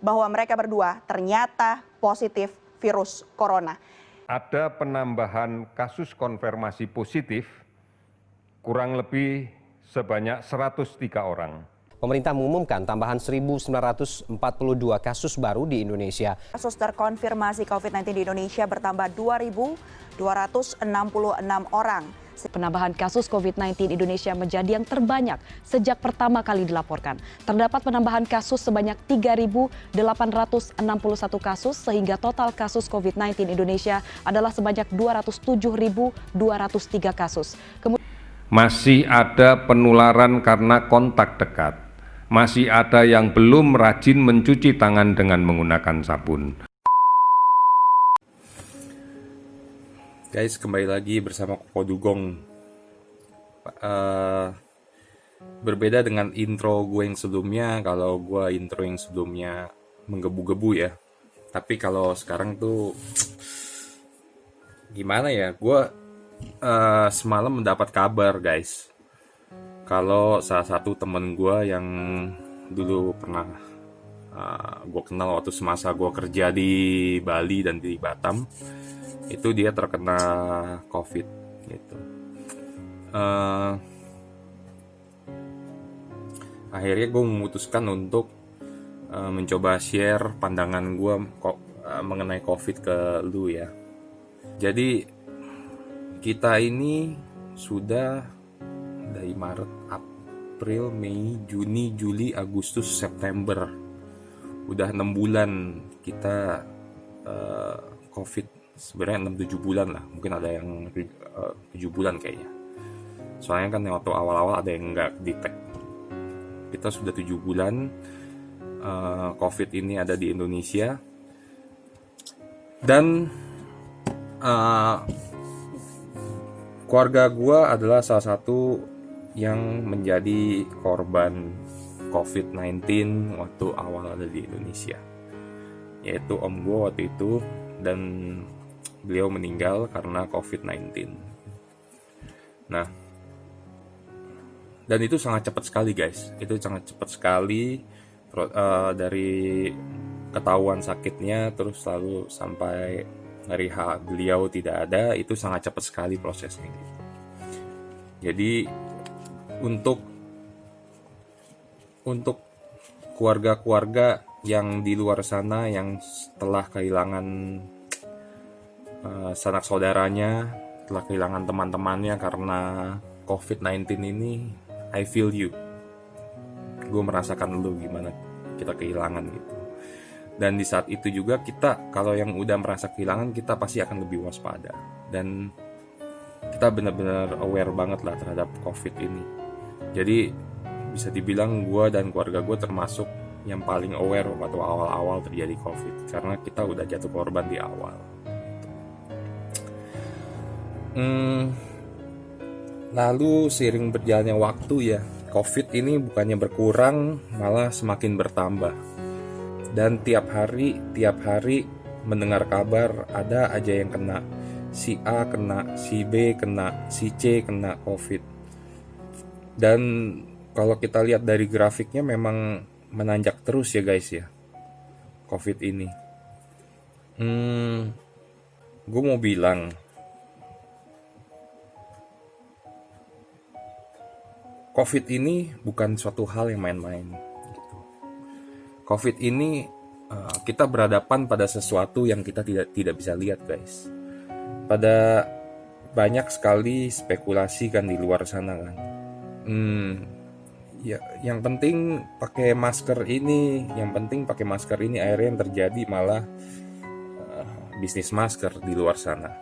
bahwa mereka berdua ternyata positif virus corona. Ada penambahan kasus konfirmasi positif kurang lebih sebanyak 103 orang. Pemerintah mengumumkan tambahan 1.942 kasus baru di Indonesia. Kasus terkonfirmasi COVID-19 di Indonesia bertambah 2.266 orang. Penambahan kasus COVID-19 di Indonesia menjadi yang terbanyak sejak pertama kali dilaporkan. Terdapat penambahan kasus sebanyak 3.861 kasus sehingga total kasus COVID-19 Indonesia adalah sebanyak 207.203 kasus. Masih ada penularan karena kontak dekat. Masih ada yang belum rajin mencuci tangan dengan menggunakan sabun. Guys, kembali lagi bersama Koko Dugong. Berbeda dengan intro gue yang sebelumnya, kalau gue intro yang sebelumnya menggebu-gebu ya. Tapi kalau sekarang tuh gimana ya, gue semalam mendapat kabar guys. Kalau salah satu temen gue yang dulu pernah gue kenal waktu semasa gue kerja di Bali dan di Batam, itu dia terkena COVID gitu. Akhirnya gue memutuskan untuk mencoba share pandangan gue mengenai COVID ke lu ya. Jadi kita ini sudah dari Maret, April, Mei, Juni, Juli, Agustus, September, udah 6 bulan kita COVID. Sebenarnya 6-7 bulan lah, mungkin ada yang 7 bulan kayaknya. Soalnya kan waktu awal-awal ada yang nggak detect. Kita sudah 7 bulan COVID ini ada di Indonesia. Dan keluarga gue adalah salah satu yang menjadi korban COVID-19 waktu awal ada di Indonesia. Yaitu om gue waktu itu, dan beliau meninggal karena COVID-19. Nah, dan itu sangat cepat sekali guys. Itu sangat cepat sekali dari ketahuan sakitnya terus lalu sampai hari beliau tidak ada, itu sangat cepat sekali prosesnya gitu. Jadi untuk keluarga-keluarga yang di luar sana yang telah kehilangan sanak saudaranya, telah kehilangan teman-temannya karena COVID-19 ini, I feel you. Gue merasakan lu gimana kita kehilangan gitu. Dan di saat itu juga kita, kalau yang udah merasa kehilangan, kita pasti akan lebih waspada. Dan kita benar-benar aware banget lah terhadap COVID ini. Jadi bisa dibilang gue dan keluarga gue termasuk yang paling aware waktu awal-awal terjadi COVID. Karena kita udah jatuh korban di awal. Lalu seiring berjalannya waktu ya, COVID ini bukannya berkurang, malah semakin bertambah. Dan tiap hari mendengar kabar ada aja yang kena. Si A kena, si B kena, si C kena COVID. Dan kalau kita lihat dari grafiknya memang menanjak terus ya guys ya, COVID ini. Gue mau bilang, COVID ini bukan suatu hal yang main-main. COVID ini kita berhadapan pada sesuatu yang kita tidak bisa lihat guys. Pada banyak sekali spekulasi kan di luar sana kan. Ya, yang penting pakai masker ini, akhirnya yang terjadi malah bisnis masker di luar sana.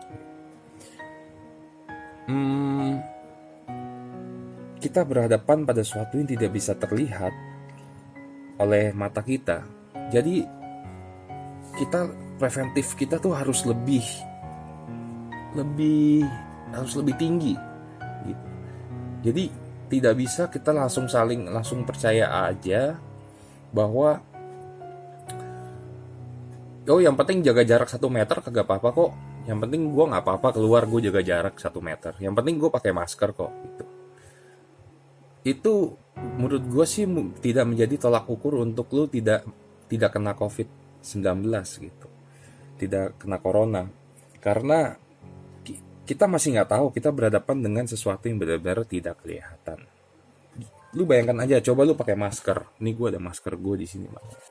Kita berhadapan pada sesuatu yang tidak bisa terlihat oleh mata kita. Jadi kita preventif kita tuh harus lebih tinggi gitu. Jadi tidak bisa kita langsung percaya aja bahwa yang penting jaga jarak 1 meter kagak apa-apa kok. Yang penting gue nggak apa-apa keluar, gue jaga jarak 1 meter. Yang penting gue pakai masker kok gitu. Itu menurut gue sih tidak menjadi tolak ukur untuk lu tidak tidak kena COVID-19 gitu, tidak kena corona, karena kita masih nggak tahu, kita berhadapan dengan sesuatu yang benar-benar tidak kelihatan. Lu bayangkan aja, coba lu pakai masker. Nih gue ada masker gue di sini.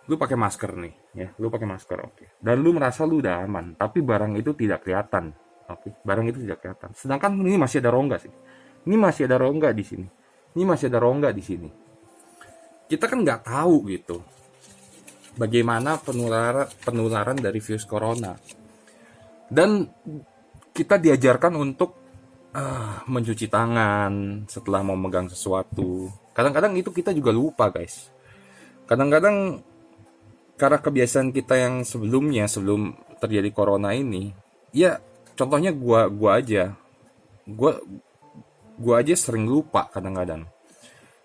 Lu pakai masker nih, ya. Lu pakai masker, oke. Dan lu merasa lu udah aman, tapi barang itu tidak kelihatan, oke. Barang itu tidak kelihatan. Sedangkan ini masih ada rongga sih. Ini masih ada rongga di sini. Ini masih ada rongga di sini. Kita kan nggak tahu gitu, bagaimana penularan dari virus corona. Dan kita diajarkan untuk mencuci tangan setelah mau megang sesuatu. Kadang-kadang itu kita juga lupa, guys. Kadang-kadang karena kebiasaan kita yang sebelumnya, sebelum terjadi corona ini, ya contohnya gua aja sering lupa kadang-kadang.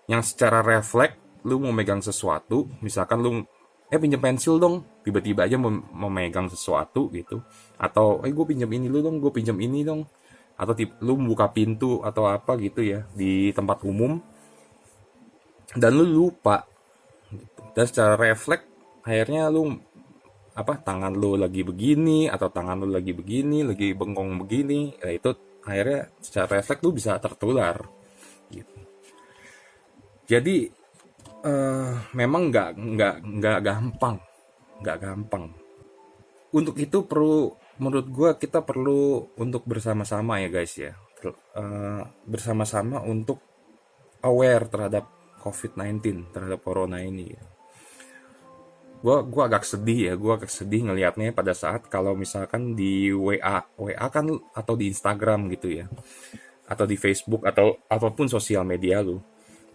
Yang secara refleks lu mau megang sesuatu, misalkan lu pinjam pensil dong, tiba-tiba aja mau megang sesuatu gitu, atau gue pinjam ini lu dong, gue pinjam ini dong, atau lu buka pintu atau apa gitu ya di tempat umum, dan lu lupa gitu. Dan secara refleks akhirnya lu tangan lu lagi begini, atau tangan lu lagi begini, lagi bengkong begini, ya itu akhirnya secara refleks lu bisa tertular gitu. Jadi memang nggak gampang. Untuk itu menurut gue kita perlu untuk bersama-sama ya guys ya, bersama-sama untuk aware terhadap COVID-19, terhadap corona ini. Gue agak sedih ngelihatnya pada saat kalau misalkan di WA kan, atau di Instagram gitu ya, atau di Facebook atau apapun sosial media lu,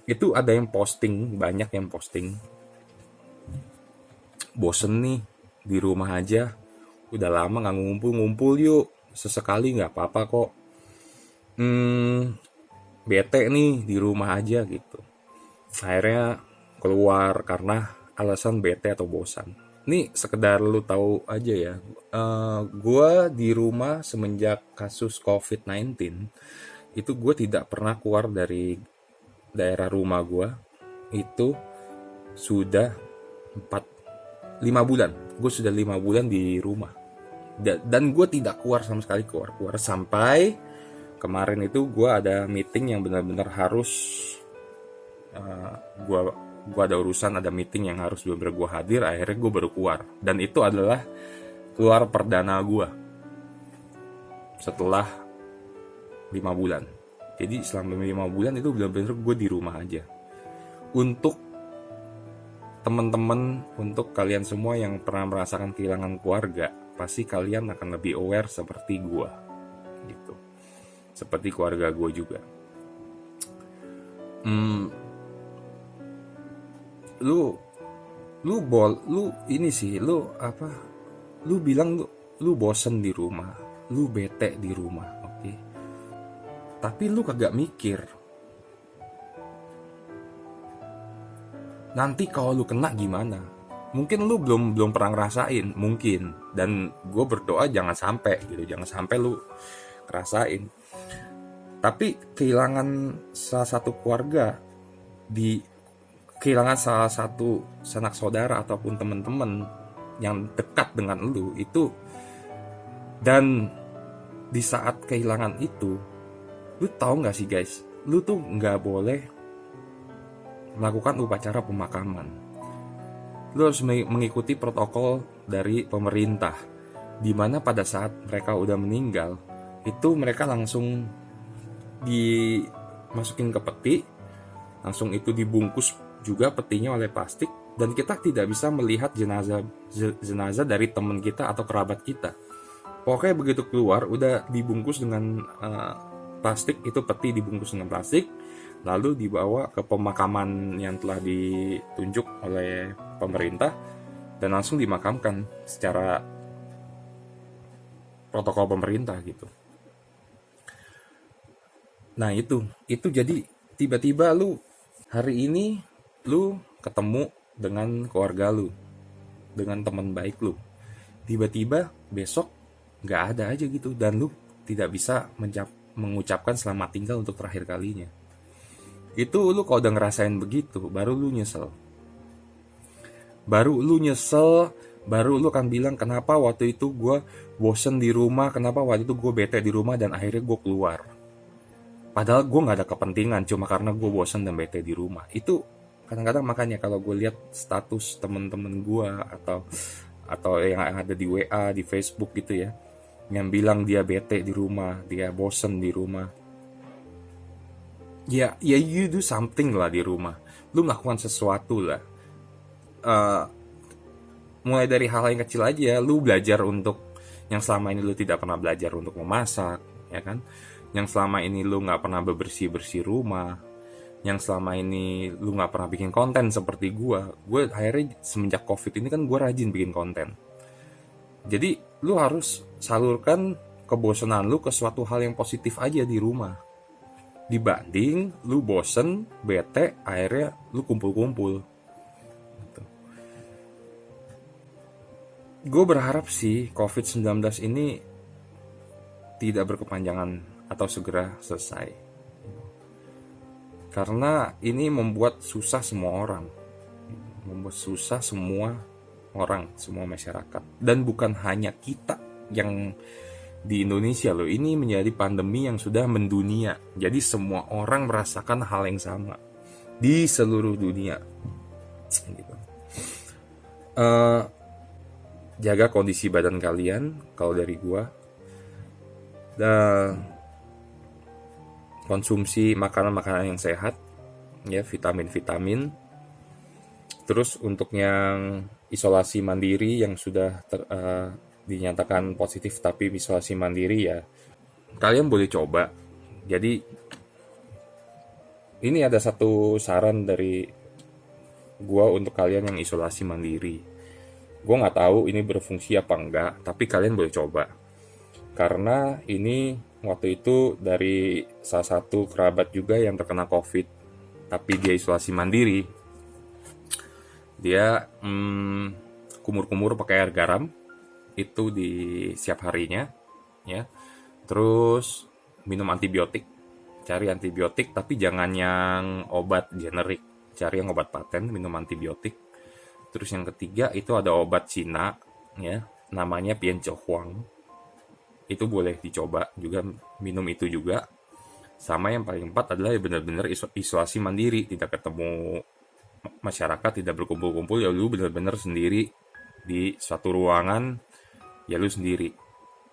itu ada yang posting, banyak yang posting, bosen nih di rumah aja, udah lama nggak ngumpul yuk, sesekali nggak apa-apa kok, bete nih di rumah aja gitu, akhirnya keluar karena alasan bete atau bosan. Nih sekedar lu tahu aja ya, gue di rumah semenjak kasus COVID-19 itu gue tidak pernah keluar dari daerah rumah gue. Itu sudah 5 bulan. Gue sudah 5 bulan di rumah. Dan gue tidak keluar sama sekali, keluar sampai kemarin itu gue ada meeting yang benar-benar harus gue ada urusan, ada meeting yang harus benar-benar gue hadir. Akhirnya gue baru keluar, dan itu adalah keluar perdana gue setelah 5 bulan. Jadi selama 5 bulan itu benar-benar gue di rumah aja. Untuk teman-teman, untuk kalian semua yang pernah merasakan kehilangan keluarga, pasti kalian akan lebih aware seperti gue gitu. Seperti keluarga gue juga. Lu bilang lu bosen di rumah, lu bete di rumah, oke? Tapi lu kagak mikir nanti kalau lu kena gimana. Mungkin lu belum pernah ngerasain, mungkin, dan gue berdoa jangan sampai lu ngerasain. Tapi kehilangan salah satu keluarga, kehilangan salah satu sanak saudara ataupun teman-teman yang dekat dengan lu itu, dan di saat kehilangan itu, lu tahu nggak sih guys, lu tuh nggak boleh melakukan upacara pemakaman. Lu harus mengikuti protokol dari pemerintah, di mana pada saat mereka udah meninggal, itu mereka langsung dimasukin ke peti, langsung itu dibungkus juga petinya oleh plastik, dan kita tidak bisa melihat jenazah dari teman kita atau kerabat kita. Pokoknya begitu keluar udah dibungkus dengan plastik, itu peti dibungkus dengan plastik, lalu dibawa ke pemakaman yang telah ditunjuk oleh pemerintah dan langsung dimakamkan secara protokol pemerintah gitu. Nah itu jadi tiba-tiba lu hari ini lu ketemu dengan keluarga lu, dengan teman baik lu, tiba-tiba besok nggak ada aja gitu, dan lu tidak bisa mengucapkan selamat tinggal untuk terakhir kalinya. Itu lu kalau udah ngerasain begitu, baru lu nyesel. Baru lu nyesel, baru lu akan bilang kenapa waktu itu gue bosen di rumah, kenapa waktu itu gue bete di rumah dan akhirnya gue keluar. Padahal gue gak ada kepentingan, cuma karena gue bosen dan bete di rumah. Itu kadang-kadang makanya kalau gue lihat status temen-temen gue atau yang ada di WA, di Facebook gitu ya, yang bilang dia bete di rumah, dia bosen di rumah. Ya you do something lah di rumah. Lu melakukan sesuatu lah. Mulai dari hal yang kecil aja, lu belajar untuk yang selama ini lu tidak pernah belajar untuk memasak, ya kan? Yang selama ini lu nggak pernah bersih-bersih rumah, yang selama ini lu nggak pernah bikin konten seperti gue akhirnya semenjak COVID ini kan gue rajin bikin konten. Jadi lu harus salurkan kebosanan lu ke suatu hal yang positif aja di rumah. Dibanding lu bosen, bete, akhirnya lu kumpul-kumpul. Gitu. Gue berharap sih COVID-19 ini tidak berkepanjangan atau segera selesai. Karena ini membuat susah semua orang. Membuat susah semua orang, semua masyarakat. Dan bukan hanya kita yang di Indonesia loh, ini menjadi pandemi yang sudah mendunia. Jadi semua orang merasakan hal yang sama di seluruh dunia. Gitu. Jaga kondisi badan kalian, kalau dari gua. Dan konsumsi makanan-makanan yang sehat, ya, vitamin-vitamin. Terus untuk yang isolasi mandiri yang sudah dinyatakan positif tapi isolasi mandiri, ya kalian boleh coba. Jadi ini ada satu saran dari gua untuk kalian yang isolasi mandiri. Gua nggak tahu ini berfungsi apa enggak, tapi kalian boleh coba. Karena ini waktu itu dari salah satu kerabat juga yang terkena COVID, tapi dia isolasi mandiri. Dia kumur-kumur pakai air garam itu di setiap harinya, ya. Terus minum antibiotik, cari antibiotik tapi jangan yang obat generik, cari yang obat paten, minum antibiotik. Terus yang ketiga itu ada obat Cina, ya, namanya Pianzhou. Itu boleh dicoba juga, minum itu juga. Sama yang paling empat adalah benar-benar isolasi mandiri, tidak ketemu masyarakat, tidak berkumpul-kumpul, ya lu benar-benar sendiri di suatu ruangan, ya lu sendiri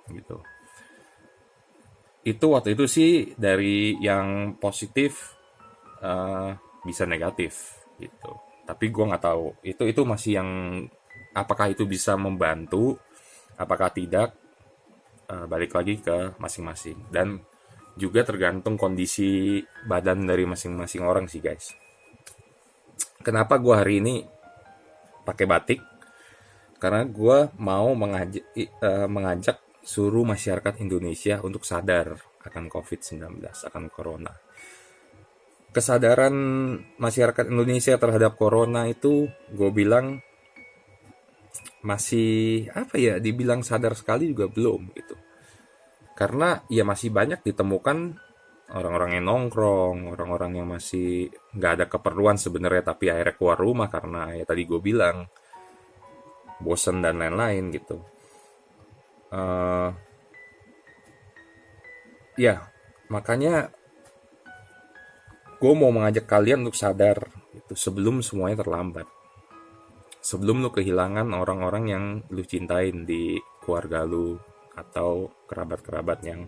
gitu. Itu waktu itu sih dari yang positif bisa negatif gitu. Tapi gue nggak tahu itu masih yang apakah itu bisa membantu, apakah tidak. Balik lagi ke masing-masing dan juga tergantung kondisi badan dari masing-masing orang sih guys. Kenapa gue hari ini pakai batik? Karena gue mau mengajak seluruh masyarakat Indonesia untuk sadar akan COVID-19, akan corona. Kesadaran masyarakat Indonesia terhadap corona itu gue bilang masih dibilang sadar sekali juga belum gitu. Karena ya masih banyak ditemukan orang-orang yang nongkrong, orang-orang yang masih nggak ada keperluan sebenarnya tapi akhirnya keluar rumah karena ya tadi gue bilang bosen dan lain-lain gitu. Ya makanya gue mau mengajak kalian untuk sadar gitu, sebelum semuanya terlambat. Sebelum lu kehilangan orang-orang yang lu cintain di keluarga lu atau kerabat-kerabat yang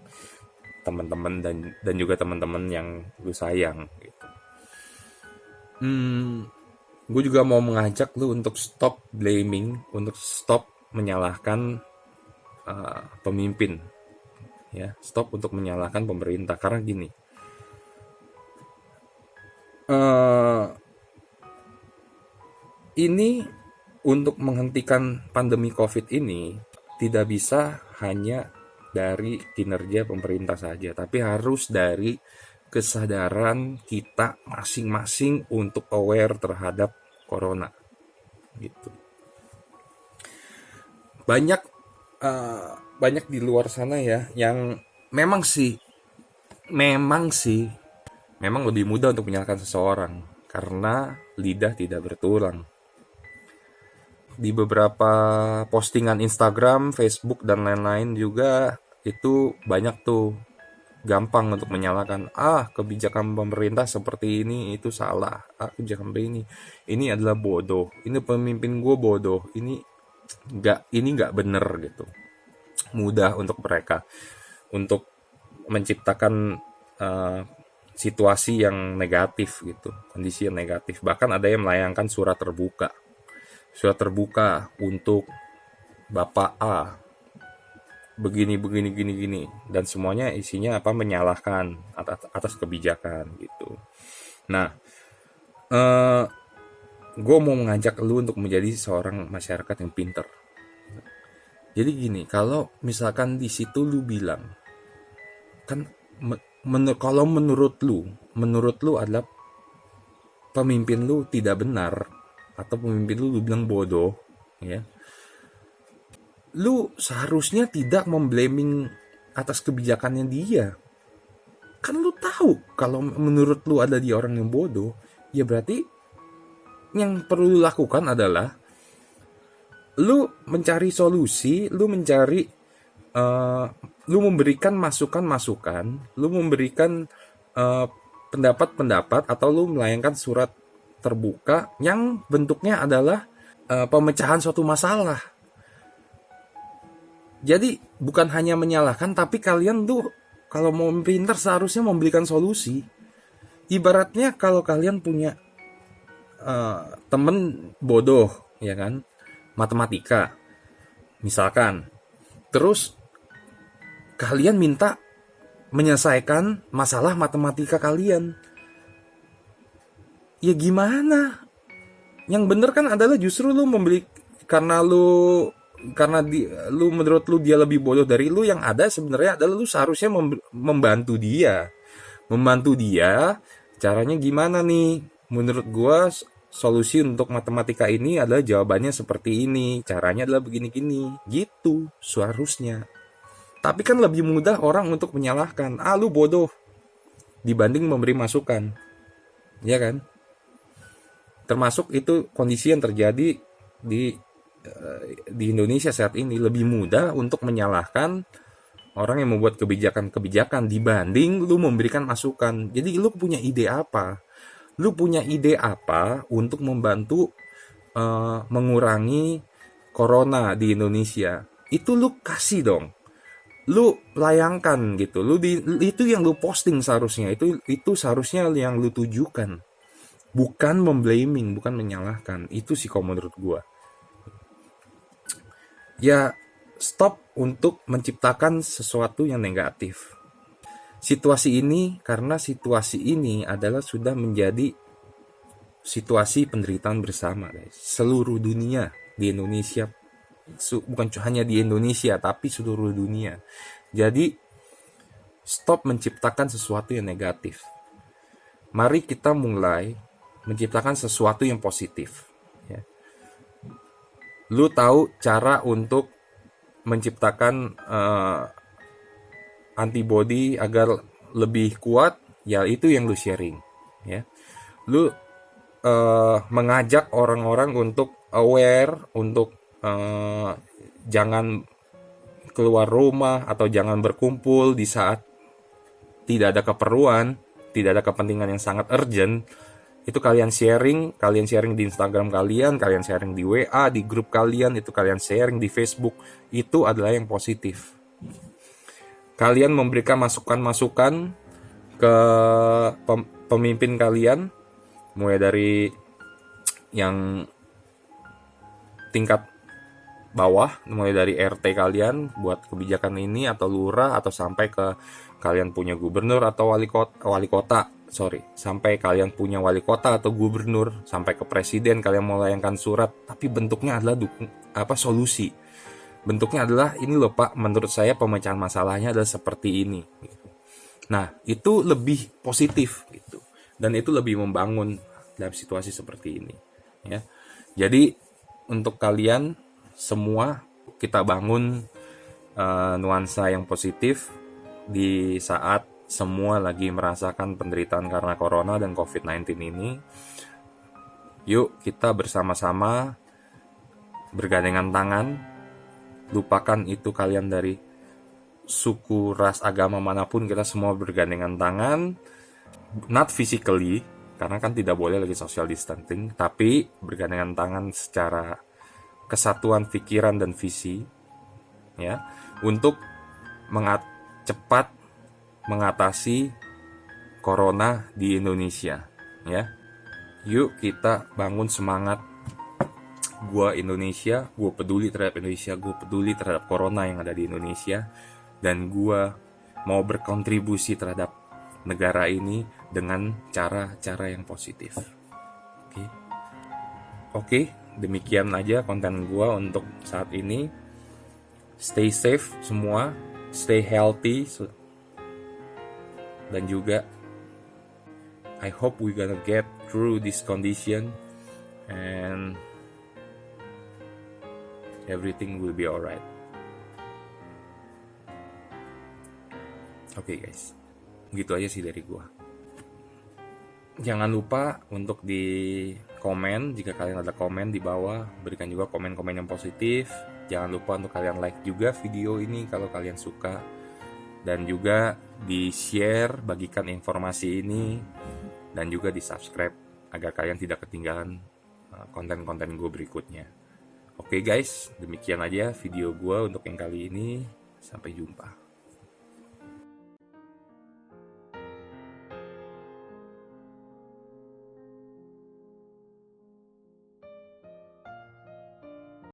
teman-teman dan juga teman-teman yang lu sayang gitu. Gue juga mau mengajak lu untuk stop blaming, untuk stop menyalahkan pemimpin, ya, stop untuk menyalahkan pemerintah. Karena gini, ini untuk menghentikan pandemi COVID ini tidak bisa hanya dari kinerja pemerintah saja, tapi harus dari kesadaran kita masing-masing untuk aware terhadap corona. Gitu. Banyak di luar sana ya yang memang lebih mudah untuk menyalahkan seseorang karena lidah tidak bertulang. di beberapa postingan Instagram, Facebook, dan lain-lain juga itu banyak tuh gampang untuk menyalahkan, kebijakan pemerintah seperti ini itu salah, kebijakan ini adalah bodoh, ini pemimpin gue bodoh, ini nggak bener gitu. Mudah untuk mereka untuk menciptakan situasi yang negatif gitu, kondisi yang negatif. Bahkan ada yang melayangkan surat terbuka untuk Bapak A begini dan semuanya isinya menyalahkan atas kebijakan gitu. Nah, gue mau mengajak lu untuk menjadi seorang masyarakat yang pinter. Jadi gini, kalau misalkan di situ lu bilang kan kalau menurut lu adalah pemimpin lu tidak benar atau pemimpin lu bilang bodoh, ya. Lu seharusnya tidak memblaming atas kebijakannya dia. Kan lu tahu kalau menurut lu ada dia orang yang bodoh, ya berarti yang perlu lu lakukan adalah lu mencari solusi, lu memberikan masukan-masukan, lu memberikan pendapat-pendapat, atau lu melayangkan surat terbuka yang bentuknya adalah pemecahan suatu masalah. Jadi bukan hanya menyalahkan, tapi kalian tuh kalau mau pintar seharusnya memberikan solusi. Ibaratnya kalau kalian punya temen bodoh, ya kan, matematika misalkan, terus kalian minta menyelesaikan masalah matematika kalian, ya gimana? Yang bener kan adalah justru lu membeli karena lu menurut lu dia lebih bodoh dari lu. Yang ada sebenarnya adalah lu seharusnya membantu dia. Caranya gimana nih? Menurut gua solusi untuk matematika ini adalah jawabannya seperti ini, caranya adalah begini-gini, gitu seharusnya. Tapi kan lebih mudah orang untuk menyalahkan, lu bodoh, dibanding memberi masukan, ya kan? Termasuk itu kondisi yang terjadi di Indonesia saat ini. Lebih mudah untuk menyalahkan orang yang membuat kebijakan-kebijakan dibanding lu memberikan masukan. Jadi lu punya ide apa? Lu punya ide apa untuk membantu mengurangi corona di Indonesia? Itu lu kasih dong. Lu layangkan gitu. Itu yang lu posting seharusnya. Itu seharusnya yang lu tujukan. Bukan memblaming, bukan menyalahkan. Itu sih kalau menurut gua. Ya, stop untuk menciptakan sesuatu yang negatif. Karena situasi ini adalah sudah menjadi situasi penderitaan bersama, guys. Seluruh dunia, di Indonesia, bukan hanya di Indonesia, tapi seluruh dunia. Jadi, stop menciptakan sesuatu yang negatif. Mari kita mulai menciptakan sesuatu yang positif. Ya. Lu tahu cara untuk menciptakan antibody agar lebih kuat, ya itu yang lu sharing, ya. Lu mengajak orang-orang untuk aware, untuk jangan keluar rumah atau jangan berkumpul di saat tidak ada keperluan, tidak ada kepentingan yang sangat urgent. Itu kalian sharing di Instagram kalian sharing di WA, di grup kalian, itu kalian sharing di Facebook. Itu adalah yang positif. Kalian memberikan masukan-masukan ke pemimpin kalian, mulai dari yang tingkat bawah, mulai dari RT kalian buat kebijakan ini, atau lurah, atau sampai ke kalian punya gubernur atau wali kota, sampai kalian punya wali kota atau gubernur, sampai ke presiden kalian mau layangkan surat, tapi bentuknya adalah solusi. Bentuknya adalah, ini loh Pak, menurut saya pemecahan masalahnya adalah seperti ini. Nah, itu lebih positif gitu. Dan itu lebih membangun dalam situasi seperti ini, ya. Jadi untuk kalian semua, kita bangun nuansa yang positif di saat semua lagi merasakan penderitaan karena corona dan COVID-19 ini. Yuk kita bersama-sama bergandengan tangan. Lupakan itu kalian dari suku, ras, agama manapun, kita semua bergandengan tangan. Not physically, karena kan tidak boleh lagi social distancing, tapi bergandengan tangan secara kesatuan pikiran dan visi, ya, untuk cepat mengatasi corona di Indonesia, ya. Yuk kita bangun semangat. Gua Indonesia, gue peduli terhadap Indonesia, gue peduli terhadap corona yang ada di Indonesia, dan gue mau berkontribusi terhadap negara ini dengan cara-cara yang positif. Oke, demikian aja konten gue untuk saat ini. Stay safe semua, stay healthy, dan juga I hope we gonna get through this condition and everything will be alright. Oke guys, gitu aja sih dari gua. Jangan lupa untuk di komen, jika kalian ada komen di bawah, berikan juga komen-komen yang positif. Jangan lupa untuk kalian like juga video ini kalau kalian suka, dan juga di share, bagikan informasi ini, dan juga di subscribe agar kalian tidak ketinggalan konten-konten gue berikutnya. Oke guys, demikian aja video gue untuk yang kali ini. Sampai jumpa.